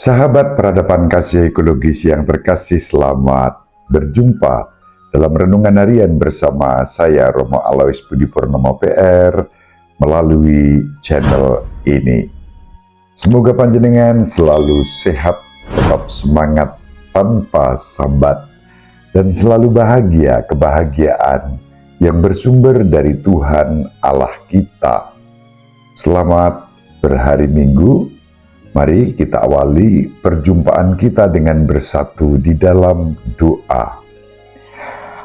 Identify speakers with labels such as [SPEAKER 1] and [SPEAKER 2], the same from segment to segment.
[SPEAKER 1] Sahabat peradaban kasih ekologis yang terkasih, selamat berjumpa dalam Renungan Harian bersama saya Romo Alois Budi Purnomo PR melalui channel ini. Semoga panjenengan selalu sehat, tetap semangat tanpa sambat, dan selalu bahagia kebahagiaan yang bersumber dari Tuhan Allah kita. Selamat berhari Minggu. Mari kita awali perjumpaan kita dengan bersatu di dalam doa.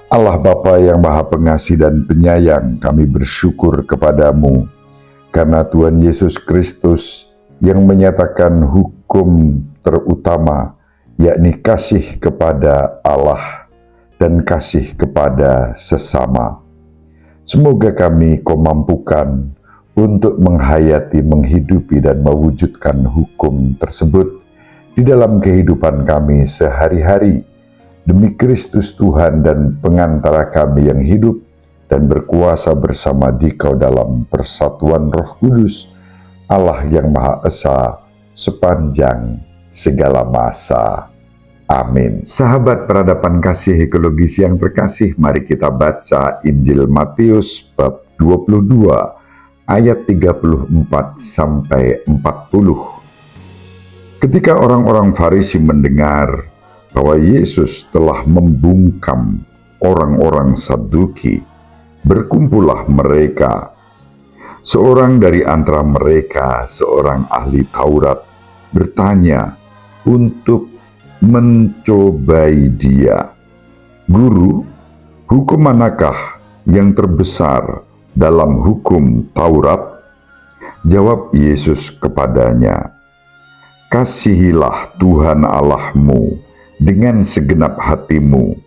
[SPEAKER 1] Allah Bapa yang Maha Pengasih dan Penyayang, kami bersyukur kepadamu karena Tuhan Yesus Kristus yang menyatakan hukum terutama, yakni kasih kepada Allah dan kasih kepada sesama. Semoga kami Kau mampukan untuk menghayati, menghidupi, dan mewujudkan hukum tersebut di dalam kehidupan kami sehari-hari, demi Kristus Tuhan dan pengantara kami yang hidup dan berkuasa bersama Dikau dalam persatuan Roh Kudus, Allah yang Maha Esa sepanjang segala masa. Amin. Sahabat peradaban kasih ekologis yang terkasih, mari kita baca Injil Matius bab 22 ayat 34 sampai 40. Ketika orang-orang Farisi mendengar bahwa Yesus telah membungkam orang-orang Saduki, berkumpullah mereka. Seorang dari antara mereka, seorang ahli Taurat, bertanya untuk mencobai dia, "Guru, hukum manakah yang terbesar dalam hukum Taurat?" Jawab Yesus kepadanya, "Kasihilah Tuhan Allahmu dengan segenap hatimu,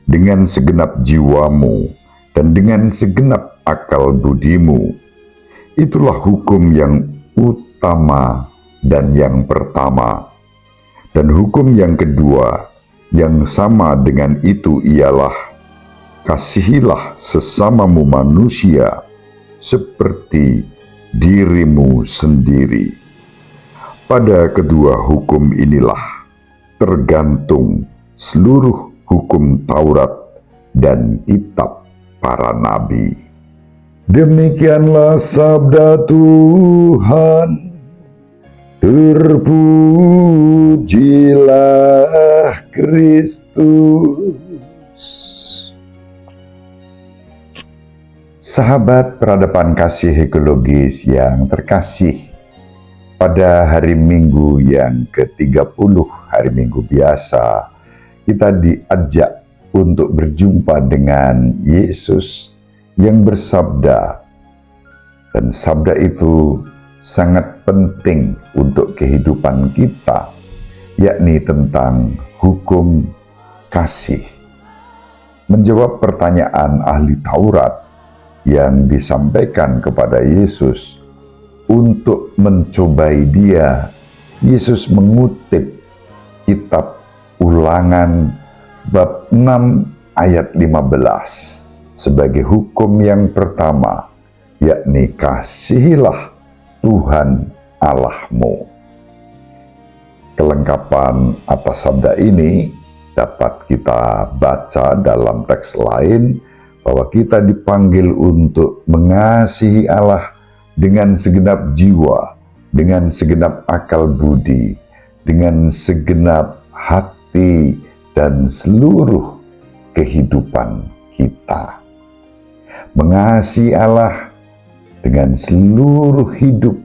[SPEAKER 1] dengan segenap jiwamu, dan dengan segenap akal budimu. Itulah hukum yang utama dan yang pertama. Dan hukum yang kedua yang sama dengan itu ialah, kasihilah sesamamu manusia seperti dirimu sendiri. Pada kedua hukum inilah tergantung seluruh hukum Taurat dan kitab para nabi." Demikianlah sabda Tuhan. Terpujilah Kristus. Sahabat peradaban kasih ekologis yang terkasih, pada hari Minggu yang ke-30, hari Minggu biasa, kita diajak untuk berjumpa dengan Yesus yang bersabda, dan sabda itu sangat penting untuk kehidupan kita, yakni tentang hukum kasih. Menjawab pertanyaan ahli Taurat yang disampaikan kepada Yesus untuk mencobai dia, Yesus mengutip kitab Ulangan bab 6 ayat 15 sebagai hukum yang pertama, yakni kasihilah Tuhan Allahmu. Kelengkapan atas sabda ini dapat kita baca dalam teks lain, bahwa kita dipanggil untuk mengasihi Allah dengan segenap jiwa, dengan segenap akal budi, dengan segenap hati, dan seluruh kehidupan kita. Mengasihi Allah dengan seluruh hidup,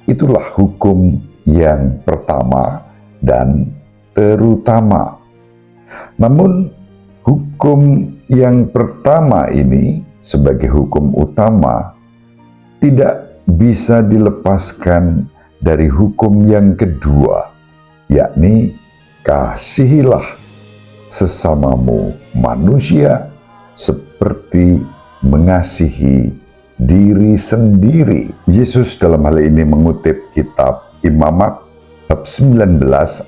[SPEAKER 1] itulah hukum yang pertama dan terutama. Namun, hukum yang pertama ini sebagai hukum utama tidak bisa dilepaskan dari hukum yang kedua, yakni kasihilah sesamamu manusia seperti mengasihi diri sendiri. Yesus dalam hal ini mengutip kitab Imamat bab 19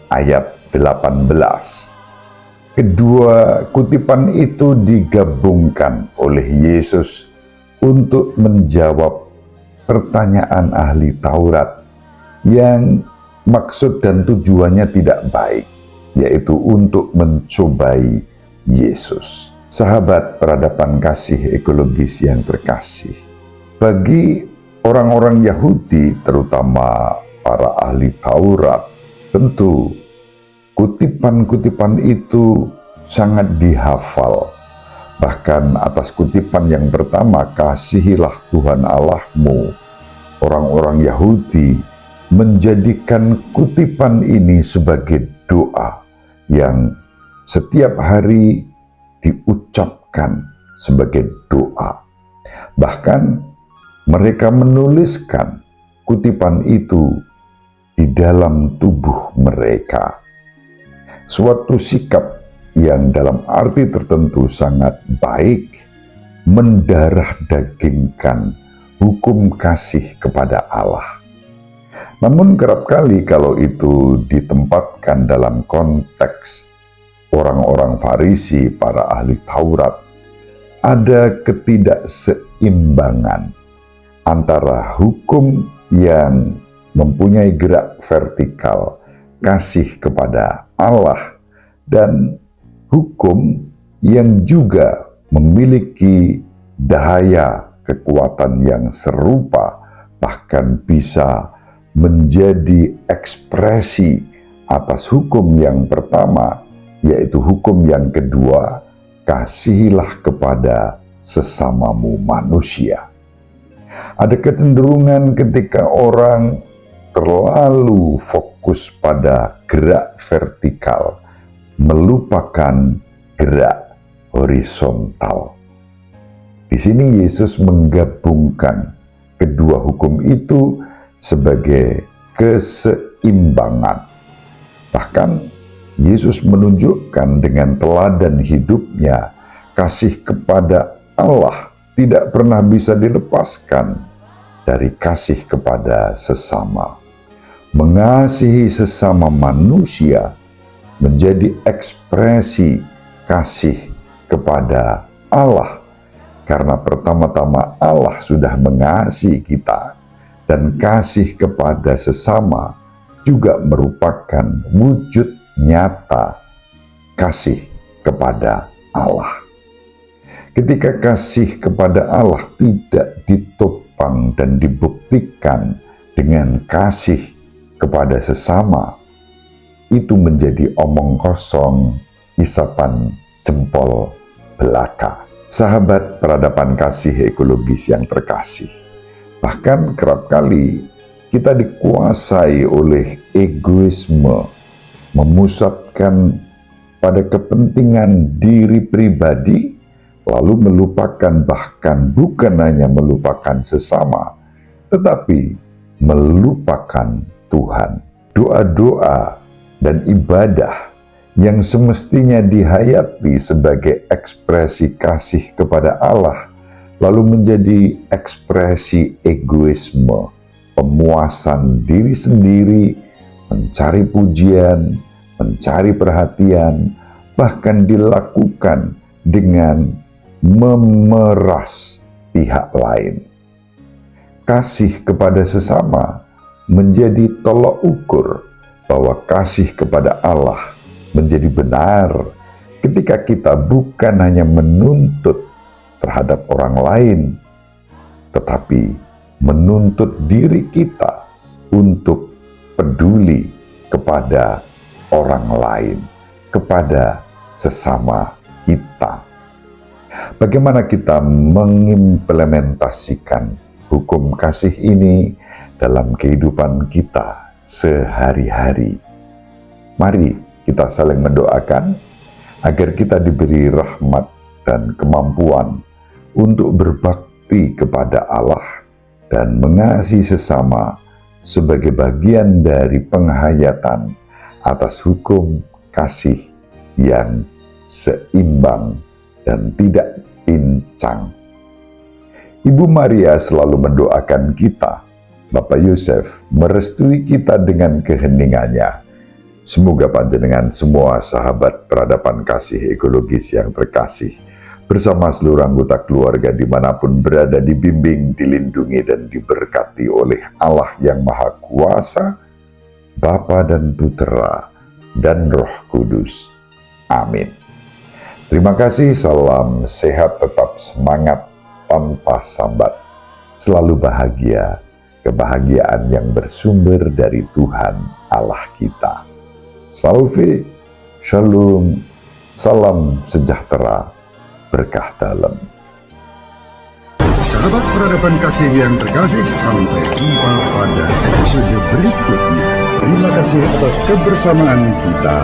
[SPEAKER 1] ayat 18. Kedua kutipan itu digabungkan oleh Yesus untuk menjawab pertanyaan ahli Taurat yang maksud dan tujuannya tidak baik, yaitu untuk mencobai Yesus. Sahabat peradaban kasih ekologis yang terkasih, bagi orang-orang Yahudi, terutama para ahli Taurat, tentu kutipan-kutipan itu sangat dihafal. Bahkan atas kutipan yang pertama, "Kasihilah Tuhan Allahmu," orang-orang Yahudi menjadikan kutipan ini sebagai doa yang setiap hari diucapkan sebagai doa. Bahkan mereka menuliskan kutipan itu di dalam tubuh mereka. Suatu sikap yang dalam arti tertentu sangat baik, mendarah dagingkan hukum kasih kepada Allah. Namun kerap kali kalau itu ditempatkan dalam konteks orang-orang Farisi, para ahli Taurat, ada ketidakseimbangan antara hukum yang mempunyai gerak vertikal, kasih kepada Allah, dan hukum yang juga memiliki daya kekuatan yang serupa, bahkan bisa menjadi ekspresi atas hukum yang pertama, yaitu hukum yang kedua, "Kasihilah kepada sesamamu manusia." Ada kecenderungan ketika orang terlalu fokus pada gerak vertikal, melupakan gerak horizontal. Di sini Yesus menggabungkan kedua hukum itu sebagai keseimbangan. Bahkan Yesus menunjukkan dengan teladan hidupnya, kasih kepada Allah tidak pernah bisa dilepaskan dari kasih kepada sesama. Mengasihi sesama manusia menjadi ekspresi kasih kepada Allah, karena pertama-tama Allah sudah mengasihi kita, dan kasih kepada sesama juga merupakan wujud nyata kasih kepada Allah. Ketika kasih kepada Allah tidak ditopang dan dibuktikan dengan kasih kepada sesama, itu menjadi omong kosong, isapan jempol belaka. Sahabat peradaban kasih ekologis yang terkasih, bahkan kerap kali kita dikuasai oleh egoisme, memusatkan pada kepentingan diri pribadi, lalu melupakan, bahkan bukan hanya melupakan sesama, tetapi melupakan Tuhan. Doa-doa dan ibadah yang semestinya dihayati sebagai ekspresi kasih kepada Allah, lalu menjadi ekspresi egoisme, pemuasan diri sendiri, mencari pujian, mencari perhatian, bahkan dilakukan dengan memeras pihak lain. Kasih kepada sesama menjadi tolok ukur bahwa kasih kepada Allah menjadi benar ketika kita bukan hanya menuntut terhadap orang lain, tetapi menuntut diri kita untuk peduli kepada orang lain, kepada sesama kita. Bagaimana kita mengimplementasikan hukum kasih ini dalam kehidupan kita sehari-hari? Mari kita saling mendoakan agar kita diberi rahmat dan kemampuan untuk berbakti kepada Allah dan mengasihi sesama sebagai bagian dari penghayatan atas hukum kasih yang seimbang dan tidak pincang. Ibu Maria selalu mendoakan kita, Bapak Yosef merestui kita dengan keheningannya. Semoga panjenengan semua sahabat peradaban kasih ekologis yang terkasih, bersama seluruh anggota keluarga dimanapun berada, dibimbing, dilindungi, dan diberkati oleh Allah yang Maha Kuasa, Bapa dan Putera, dan Roh Kudus. Amin. Terima kasih, salam sehat, tetap semangat tanpa sambat. Selalu bahagia, kebahagiaan yang bersumber dari Tuhan Allah kita. Salve, shalom, salam sejahtera, berkah dalam.
[SPEAKER 2] Sahabat peradaban kasih yang terkasih, sampai jumpa pada episode berikutnya. Terima kasih atas kebersamaan kita.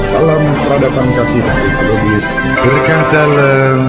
[SPEAKER 2] Salam peradaban kasih dan ekologis, berkah dalam.